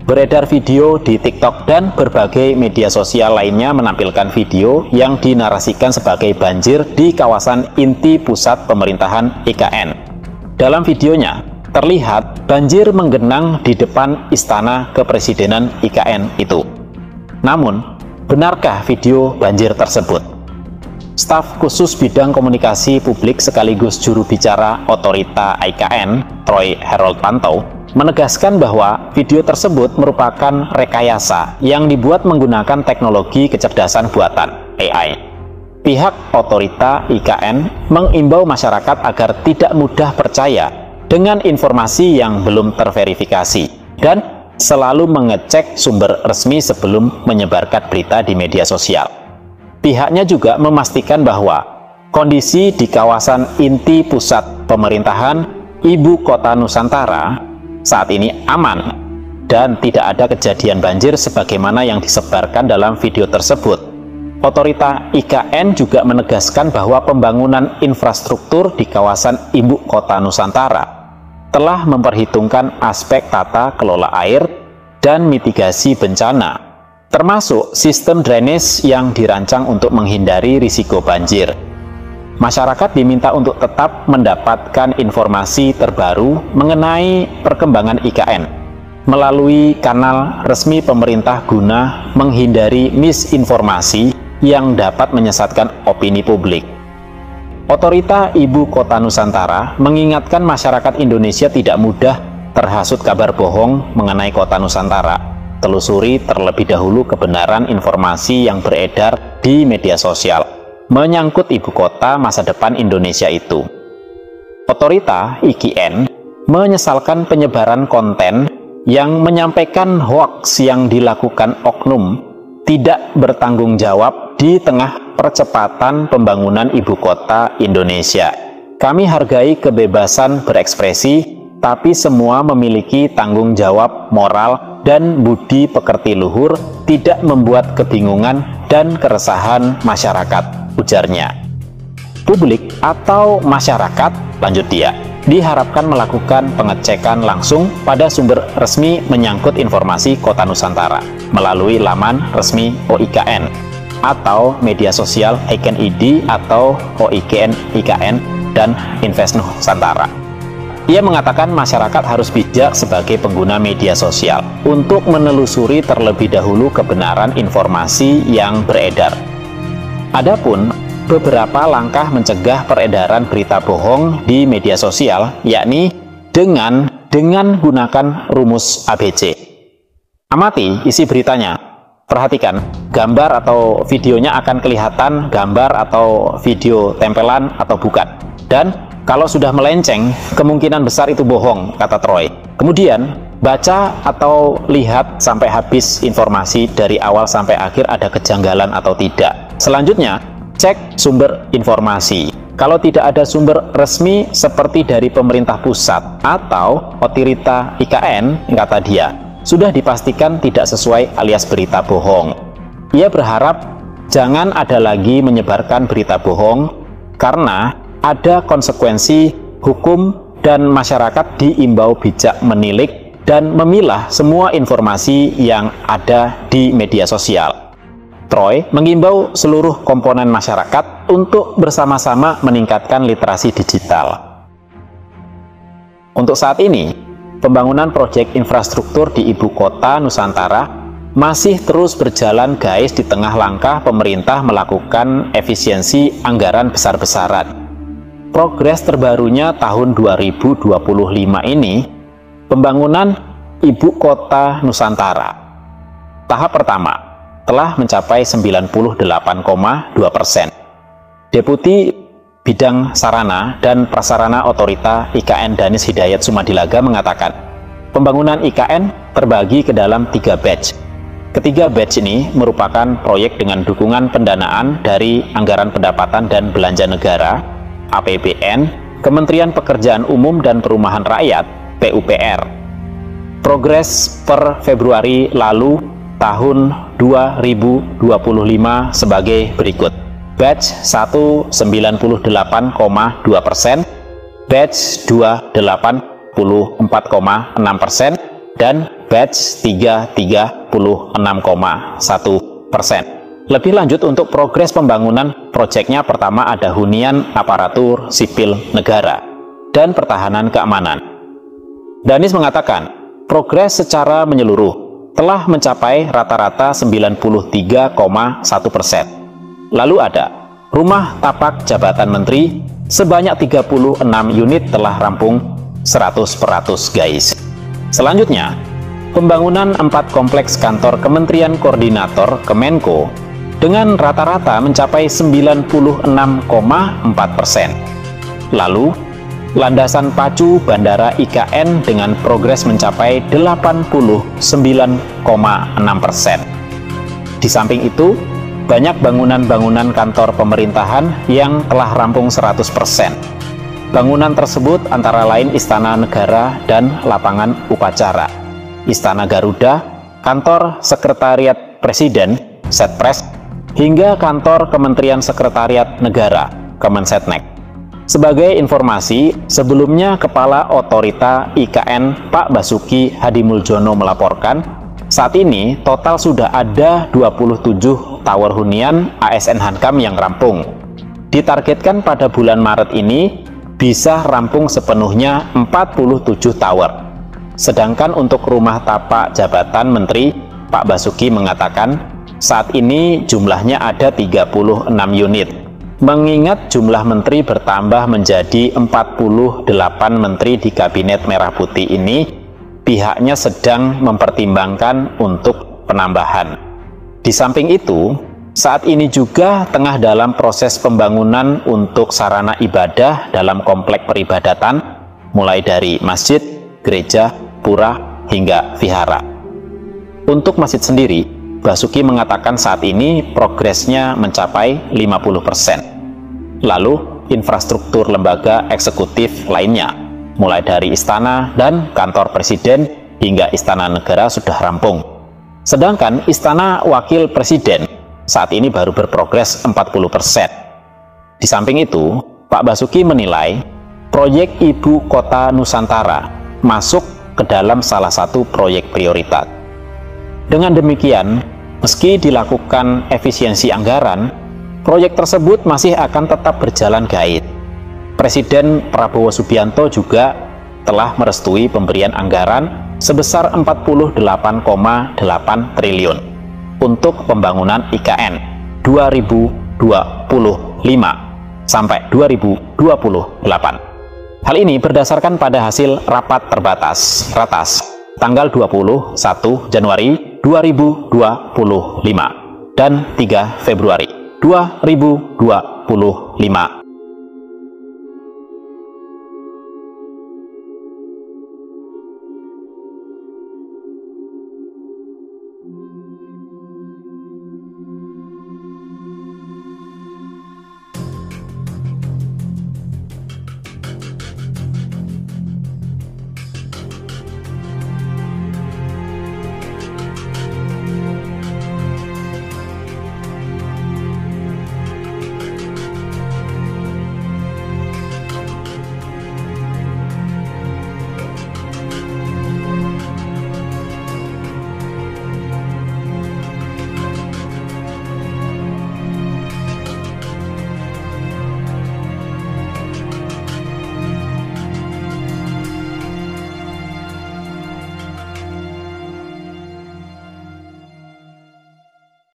Beredar video di TikTok dan berbagai media sosial lainnya menampilkan video yang dinarasikan sebagai banjir di kawasan inti pusat pemerintahan IKN. Dalam videonya, terlihat banjir menggenang di depan istana kepresidenan IKN itu. Namun, benarkah video banjir tersebut? Staf khusus bidang komunikasi publik sekaligus juru bicara otorita IKN, Troy Harold Pantau, menegaskan bahwa video tersebut merupakan rekayasa yang dibuat menggunakan teknologi kecerdasan buatan AI. Pihak otorita IKN mengimbau masyarakat agar tidak mudah percaya dengan informasi yang belum terverifikasi dan selalu mengecek sumber resmi sebelum menyebarkan berita di media sosial. Pihaknya juga memastikan bahwa kondisi di kawasan inti pusat pemerintahan Ibu Kota Nusantara saat ini aman dan tidak ada kejadian banjir sebagaimana yang disebarkan dalam video tersebut. Otorita IKN juga menegaskan bahwa pembangunan infrastruktur di kawasan Ibu Kota Nusantara telah memperhitungkan aspek tata kelola air dan mitigasi bencana, termasuk sistem drainase yang dirancang untuk menghindari risiko banjir. Masyarakat diminta untuk tetap mendapatkan informasi terbaru mengenai perkembangan IKN melalui kanal resmi pemerintah guna menghindari misinformasi yang dapat menyesatkan opini publik. Otorita Ibu Kota Nusantara mengingatkan masyarakat Indonesia tidak mudah terhasut kabar bohong mengenai Kota Nusantara. Telusuri terlebih dahulu kebenaran informasi yang beredar di media sosial menyangkut ibu kota masa depan Indonesia itu. Otorita IKN menyesalkan penyebaran konten yang menyampaikan hoaks yang dilakukan oknum tidak bertanggung jawab di tengah percepatan pembangunan ibu kota Indonesia. Kami hargai kebebasan berekspresi, tapi semua memiliki tanggung jawab moral dan budi pekerti luhur, tidak membuat kebingungan dan keresahan masyarakat, ujarnya. Publik atau masyarakat, lanjut dia, diharapkan melakukan pengecekan langsung pada sumber resmi menyangkut informasi Kota Nusantara melalui laman resmi OIKN atau media sosial IKN ID atau OIKN IKN dan Invest Nusantara. Ia mengatakan masyarakat harus bijak sebagai pengguna media sosial untuk menelusuri terlebih dahulu kebenaran informasi yang beredar. Adapun beberapa langkah mencegah peredaran berita bohong di media sosial, yakni dengan gunakan rumus ABC. Amati isi beritanya. Perhatikan, gambar atau videonya akan kelihatan gambar atau video tempelan atau bukan. Dan kalau sudah melenceng, kemungkinan besar itu bohong, kata Troy. Kemudian, baca atau lihat sampai habis informasi dari awal sampai akhir ada kejanggalan atau tidak. Selanjutnya, cek sumber informasi. Kalau tidak ada sumber resmi seperti dari pemerintah pusat atau otorita IKN, kata dia, sudah dipastikan tidak sesuai alias berita bohong. Ia berharap jangan ada lagi menyebarkan berita bohong karena ada konsekuensi hukum dan masyarakat diimbau bijak menilik dan memilah semua informasi yang ada di media sosial. Troy mengimbau seluruh komponen masyarakat untuk bersama-sama meningkatkan literasi digital. Untuk saat ini, pembangunan proyek infrastruktur di Ibu Kota Nusantara masih terus berjalan guys di tengah langkah pemerintah melakukan efisiensi anggaran besar-besaran. Progres terbarunya tahun 2025 ini, pembangunan Ibu Kota Nusantara. Tahap pertama telah mencapai 98,2%. Deputi Bidang Sarana dan Prasarana Otorita IKN Danis Hidayat Sumadilaga mengatakan, pembangunan IKN terbagi ke dalam 3 batch. Ketiga batch ini merupakan proyek dengan dukungan pendanaan dari Anggaran Pendapatan dan Belanja Negara APBN, Kementerian Pekerjaan Umum dan Perumahan Rakyat PUPR. Progres per Februari lalu tahun 2025 sebagai berikut. Batch 1 98,2%, batch 2 84,6%, dan batch 3 36,1%. Lebih lanjut untuk progres pembangunan proyeknya, pertama ada hunian aparatur sipil negara dan pertahanan keamanan. Danis mengatakan, progres secara menyeluruh telah mencapai rata-rata 93,1%. Lalu ada rumah tapak jabatan menteri sebanyak 36 unit telah rampung 100% guys. Selanjutnya, pembangunan 4 kompleks kantor Kementerian Koordinator Kemenko dengan rata-rata mencapai 96,4%. Lalu, landasan pacu Bandara IKN dengan progres mencapai 89,6%. Di samping itu, banyak bangunan-bangunan kantor pemerintahan yang telah rampung 100%. Bangunan tersebut antara lain Istana Negara dan Lapangan Upacara, Istana Garuda, Kantor Sekretariat Presiden, Setpres, hingga Kantor Kementerian Sekretariat Negara, Kemensetnek. Sebagai informasi, sebelumnya Kepala Otorita IKN Pak Basuki Hadimuljono melaporkan, saat ini total sudah ada 27 tower hunian ASN Hankam yang rampung. Ditargetkan pada bulan Maret ini bisa rampung sepenuhnya 47 tower. Sedangkan untuk rumah tapak jabatan menteri, Pak Basuki mengatakan saat ini jumlahnya ada 36 unit. Mengingat jumlah menteri bertambah menjadi 48 menteri di Kabinet Merah Putih ini, pihaknya sedang mempertimbangkan untuk penambahan. Di samping itu, saat ini juga tengah dalam proses pembangunan untuk sarana ibadah dalam komplek peribadatan, mulai dari masjid, gereja, pura, hingga vihara. Untuk masjid sendiri, Basuki mengatakan saat ini progresnya mencapai 50%. Lalu, infrastruktur lembaga eksekutif lainnya, mulai dari istana dan kantor presiden hingga istana negara sudah rampung. Sedangkan istana wakil presiden saat ini baru berprogres 40%. Di samping itu, Pak Basuki menilai proyek Ibu Kota Nusantara masuk ke dalam salah satu proyek prioritas. Dengan demikian, meski dilakukan efisiensi anggaran, proyek tersebut masih akan tetap berjalan gaib. Presiden Prabowo Subianto juga telah merestui pemberian anggaran sebesar 48,8 triliun untuk pembangunan IKN 2025 sampai 2028. Hal ini berdasarkan pada hasil rapat terbatas Ratas tanggal 21 Januari 2025 dan 3 Februari 2025